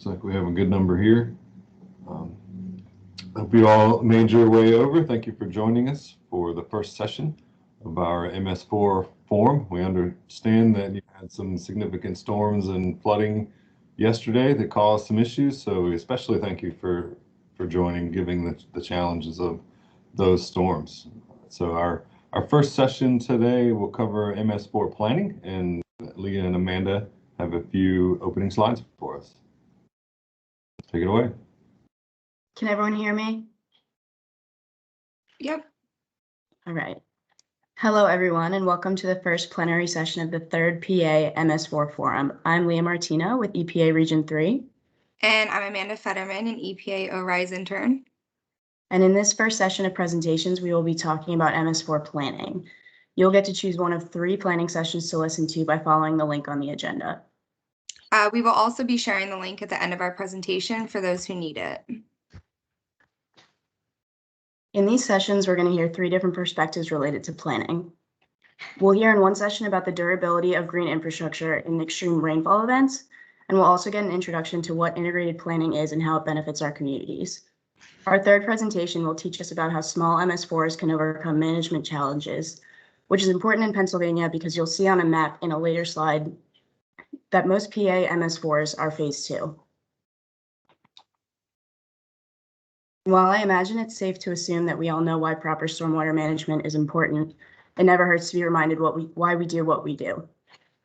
like we have a good number here. Hope you all made your way over. Thank you for joining us for the first session of our MS4 forum. We understand that you had some significant storms and flooding yesterday that caused some issues, so we especially thank you for joining, given the challenges of those storms. So our first session today will cover MS4 planning, and Leah and Amanda have a few opening slides for us. Take it away. Can everyone hear me? Yep. All right. Hello, everyone, and welcome to the first plenary session of the third PA MS4 Forum. I'm Leah Martino with EPA Region 3. And I'm Amanda Fetterman, an EPA ORISE intern. And in this first session of presentations, we will be talking about MS4 planning. You'll get to choose one of 3 planning sessions to listen to by following the link on the agenda. We will also be sharing the link at the end of our presentation for those who need it. In these sessions, we're going to hear 3 different perspectives related to planning. We'll hear in one session about the durability of green infrastructure in extreme rainfall events, and we'll also get an introduction to what integrated planning is and how it benefits our communities. Our third presentation will teach us about how small MS4s can overcome management challenges, which is important in Pennsylvania because you'll see on a map in a later slide that most PA MS4s are phase 2. While I imagine it's safe to assume that we all know why proper stormwater management is important, it never hurts to be reminded why we do what we do.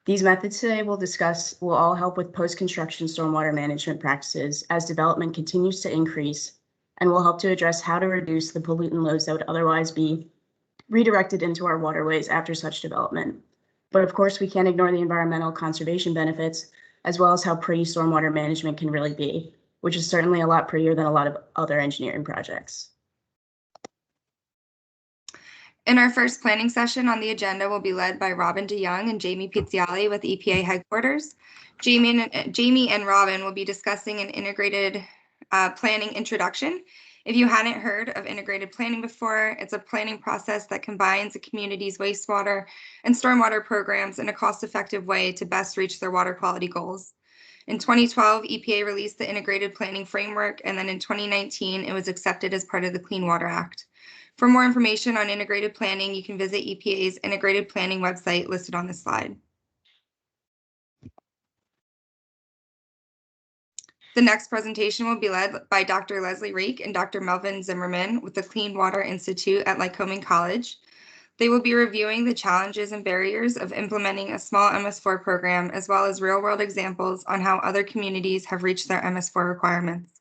These methods today we'll discuss will all help with post-construction stormwater management practices as development continues to increase, and will help to address how to reduce the pollutant loads that would otherwise be redirected into our waterways after such development. But of course, we can't ignore the environmental conservation benefits, as well as how pretty stormwater management can really be, which is certainly a lot prettier than a lot of other engineering projects. In our first planning session on the agenda will be led by Robin DeYoung and Jamie Pizziali with EPA headquarters. Jamie and Robin will be discussing an integrated planning introduction. If you hadn't heard of integrated planning before, it's a planning process that combines a community's wastewater and stormwater programs in a cost-effective way to best reach their water quality goals. In 2012, EPA released the Integrated Planning Framework, and then in 2019, it was accepted as part of the Clean Water Act. For more information on integrated planning, you can visit EPA's integrated planning website listed on this slide. The next presentation will be led by Dr. Leslie Reek and Dr. Melvin Zimmerman with the Clean Water Institute at Lycoming College. They will be reviewing the challenges and barriers of implementing a small MS4 program, as well as real-world examples on how other communities have reached their MS4 requirements.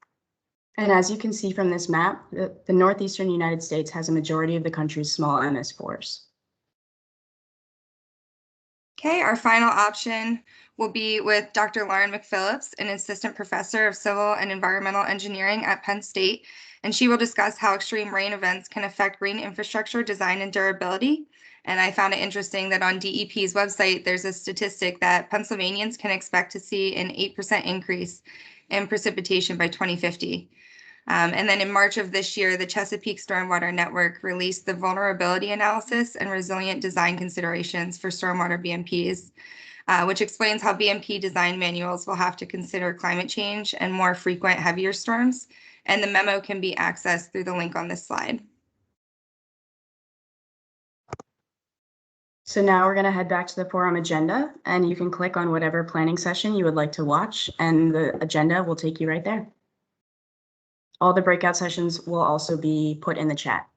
And as you can see from this map, the northeastern United States has a majority of the country's small MS4s. Okay, our final option will be with Dr. Lauren McPhillips, an assistant professor of civil and environmental engineering at Penn State, and she will discuss how extreme rain events can affect green infrastructure design and durability. And I found it interesting that on DEP's website, there's a statistic that Pennsylvanians can expect to see an 8% increase in precipitation by 2050. And then in March of this year, the Chesapeake Stormwater Network released the vulnerability analysis and resilient design considerations for stormwater BMPs, which explains how BMP design manuals will have to consider climate change and more frequent, heavier storms. And the memo can be accessed through the link on this slide. So now we're going to head back to the forum agenda, and you can click on whatever planning session you would like to watch, and the agenda will take you right there. All the breakout sessions will also be put in the chat.